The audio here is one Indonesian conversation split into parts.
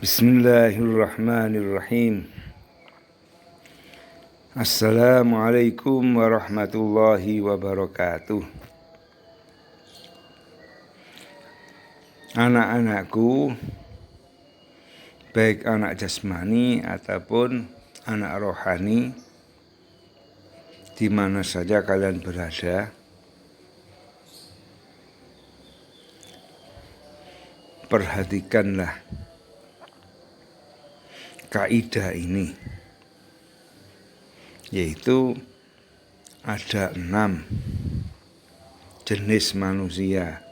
Bismillahirrahmanirrahim. Assalamualaikum warahmatullahi wabarakatuh. Anak-anakku, baik anak jasmani ataupun anak rohani, di mana saja kalian berada, perhatikanlah kaidah ini, yaitu ada 6 jenis manusia.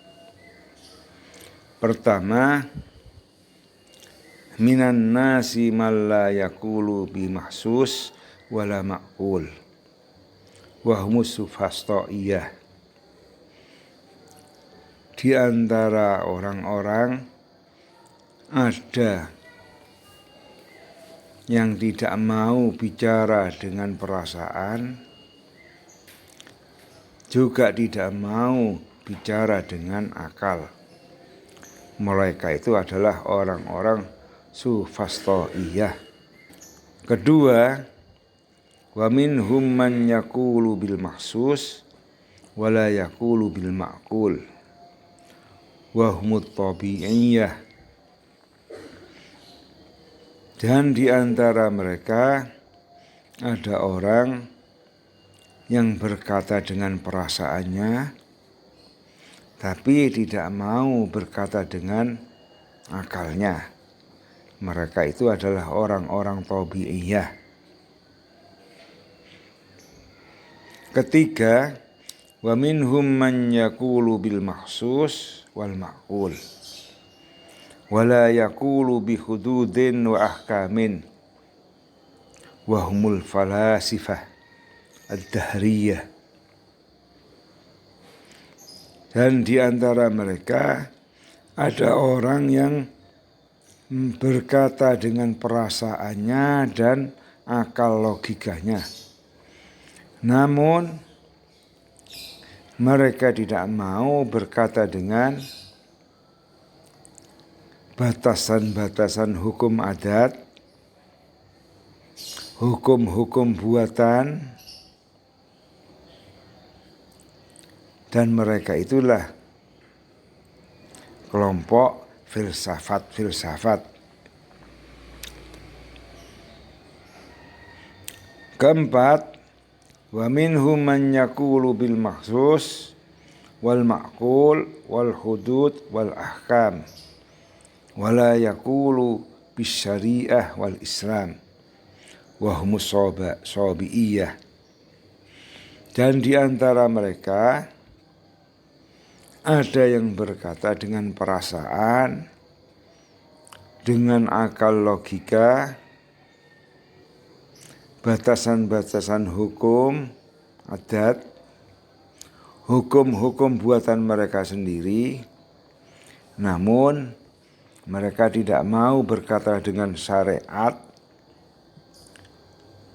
Pertama, minan nasi man la yaqulu bi mahsus wala ma'qul wa humus sufastoiyah. Di antara orang-orang ada yang tidak mau bicara dengan perasaan, juga tidak mau bicara dengan akal. Mereka itu adalah orang-orang sufastoiyah. Kedua, wa minhum man yaqulu bil mahsus wa la yaqulu bil ma'qul wa humut tabi'iyah. Dan di antara mereka ada orang yang berkata dengan perasaannya, tapi tidak mau berkata dengan akalnya. Mereka itu adalah orang-orang tabi'iyah. Ketiga, wa minhum man yaqulu bil mahsus wal ma'qul wala yaqulu bi hududin wa ahkamin wa humul falasifah ad-dahriyah. Dan di antara mereka ada orang yang berkata dengan perasaannya dan akal logikanya, namun mereka tidak mau berkata dengan batasan-batasan hukum adat, hukum-hukum buatan, dan mereka itulah kelompok filsafat. Keempat, wa minhum man yaqulu bil mahsus wal ma'qul wal hudud wal ahkam wala yaqulu bis syariah wal islam wa humus sabiiyah. Dan di antara mereka ada yang berkata dengan perasaan, dengan akal logika, batasan-batasan hukum adat, hukum-hukum buatan mereka sendiri, namun mereka tidak mau berkata dengan syariat,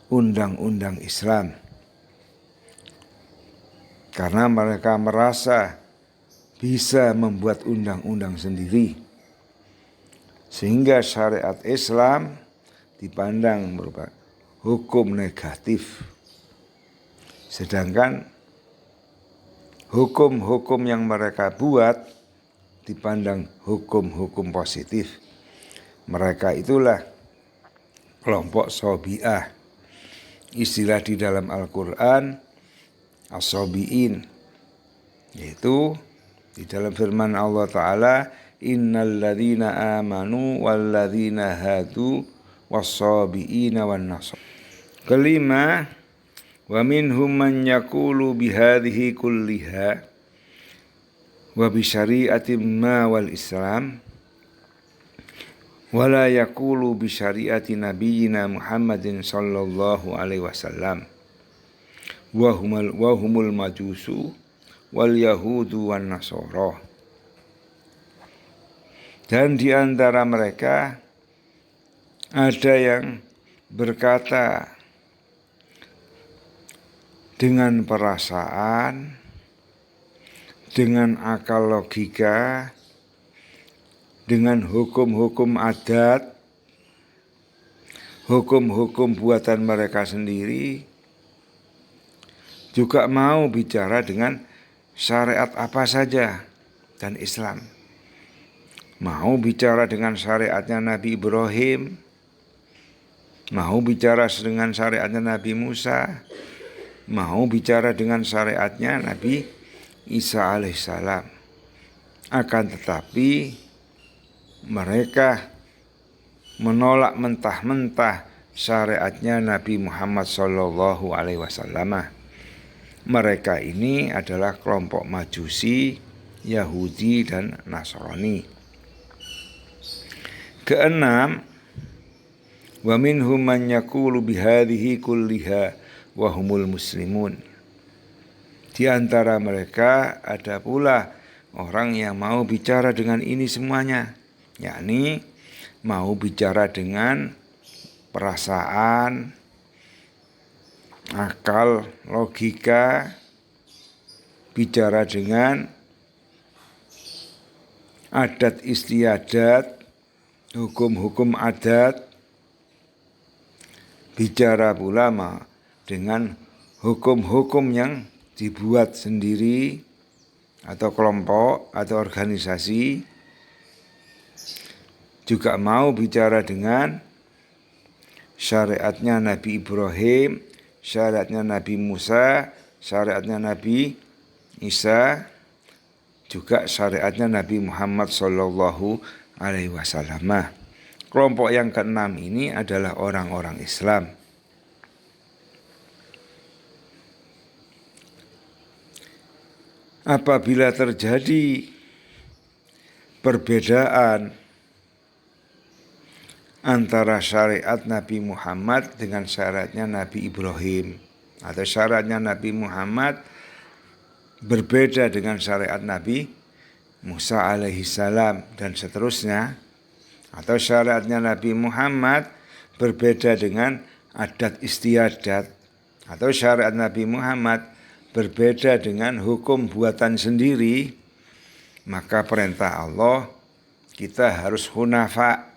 undang-undang Islam, karena mereka merasa bisa membuat undang-undang sendiri, sehingga syariat Islam dipandang merupakan hukum negatif, sedangkan hukum-hukum yang mereka buat dipandang hukum-hukum positif. Mereka itulah kelompok sobi'ah. Istilah di dalam Al-Quran as-sobi'in, yaitu di dalam firman Allah Ta'ala, innal ladzina amanu wal ladzina hadu was-sobi'ina wan nasr. Kelima, wa minhum man yaqulu bihadhihi kulliha wa bi syari'atin ma wal islam wala yaqulu bi syari'ati nabiyyina Muhammadin sallallahu alaihi wasallam wa humul majusu wal yahudu wan nasara. Dan di antara mereka ada yang berkata dengan perasaan, dengan akal logika, dengan hukum-hukum adat, hukum-hukum buatan mereka sendiri, juga mau bicara dengan syariat apa saja dan Islam. Mau bicara dengan syariatnya Nabi Ibrahim, mau bicara dengan syariatnya Nabi Musa, mau bicara dengan syariatnya Nabi Isa alaihissalam. Akan tetapi mereka menolak mentah-mentah syariatnya Nabi Muhammad SAW. Mereka ini adalah kelompok Majusi, Yahudi, dan Nasrani. Keenam, wa minhum man yaqulu bihadhihi kulliha wa humul muslimun. Di antara mereka ada pula orang yang mau bicara dengan ini semuanya, yakni mau bicara dengan perasaan, akal, logika, bicara dengan adat istiadat, hukum-hukum adat, bicara pula dengan hukum-hukum yang dibuat sendiri atau kelompok atau organisasi, juga mau bicara dengan syariatnya Nabi Ibrahim, syariatnya Nabi Musa, syariatnya Nabi Isa, juga syariatnya Nabi Muhammad SAW. Kelompok yang keenam ini adalah orang-orang Islam. Apabila terjadi perbedaan antara syariat Nabi Muhammad dengan syariatnya Nabi Ibrahim, atau syariatnya Nabi Muhammad berbeda dengan syariat Nabi Musa alaihissalam dan seterusnya, atau syariatnya Nabi Muhammad berbeda dengan adat istiadat, atau syariat Nabi Muhammad berbeda dengan hukum buatan sendiri, maka perintah Allah kita harus hunafa,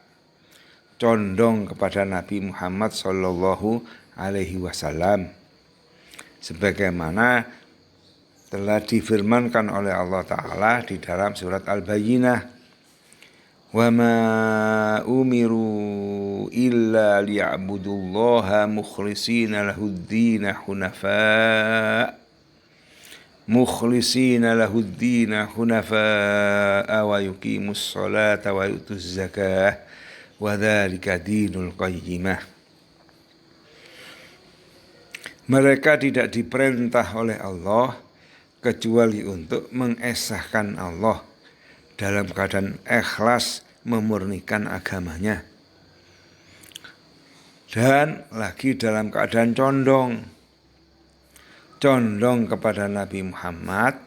condong kepada Nabi Muhammad SAW, sebagaimana telah difirmankan oleh Allah Ta'ala di dalam surat Al-Bayyinah, wa ma umiru illa liya'budullaha mukhlishina lahuddina hunafa'a wa yuqimus salata wa yutuz zakah wa dzalika dinul qayyimah. Mereka tidak diperintah oleh Allah kecuali untuk mengesahkan Allah dalam keadaan ikhlas memurnikan agamanya, dan lagi dalam keadaan condong kepada Nabi Muhammad,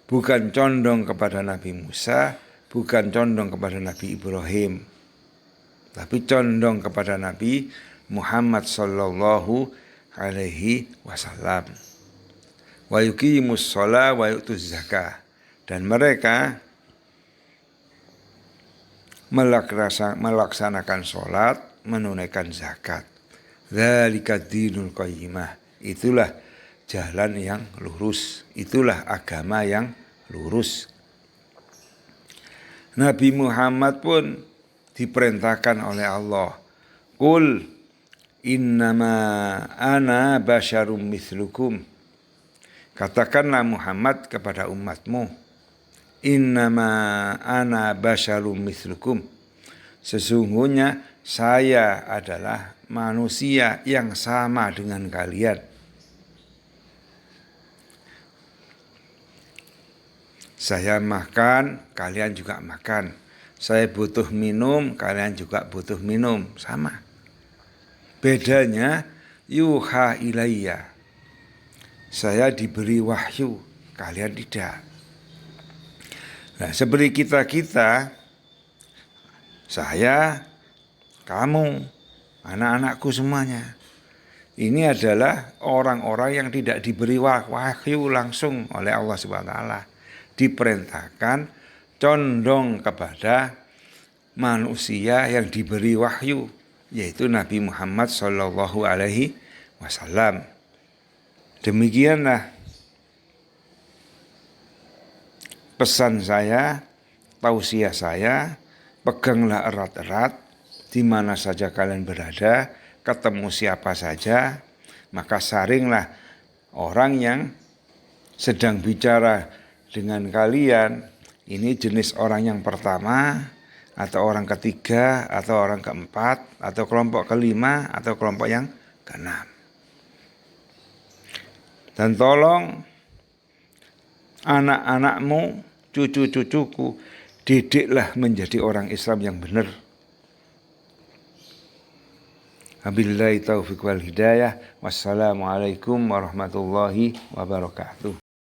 bukan condong kepada Nabi Musa, bukan condong kepada Nabi Ibrahim, tapi condong kepada Nabi Muhammad sallallahu alaihi wasallam. Wa yuqimus shalah wa yutuz zakah, dan mereka melaksanakan sholat, menunaikan zakat. Dzalika dinul qayyimah, itulah jalan yang lurus, itulah agama yang lurus. Nabi Muhammad pun diperintahkan oleh Allah, qul innama ana basyarum mithlukum, katakanlah Muhammad kepada umatmu, innama ana basyarum mithlukum, sesungguhnya saya adalah manusia yang sama dengan kalian. Saya makan, kalian juga makan. Saya butuh minum, kalian juga butuh minum, sama. Bedanya yuha ilayya, saya diberi wahyu, kalian tidak. Nah, seperti kita, saya, kamu, anak-anakku semuanya, ini adalah orang-orang yang tidak diberi wahyu langsung oleh Allah SWT. Diperintahkan condong kepada manusia yang diberi wahyu, yaitu Nabi Muhammad Shallallahu Alaihi Wasallam. Demikianlah pesan saya, tausiah saya, peganglah erat-erat di mana saja kalian berada, ketemu siapa saja, maka saringlah orang yang sedang bicara dengan kalian, ini jenis orang yang pertama, atau orang ketiga, atau orang keempat, atau kelompok kelima, atau kelompok yang keenam. Dan tolong anak-anakmu, cucu-cucuku, didiklah menjadi orang Islam yang benar. Wabillahi taufiq wal hidayah. Wassalamualaikum warahmatullahi wabarakatuh.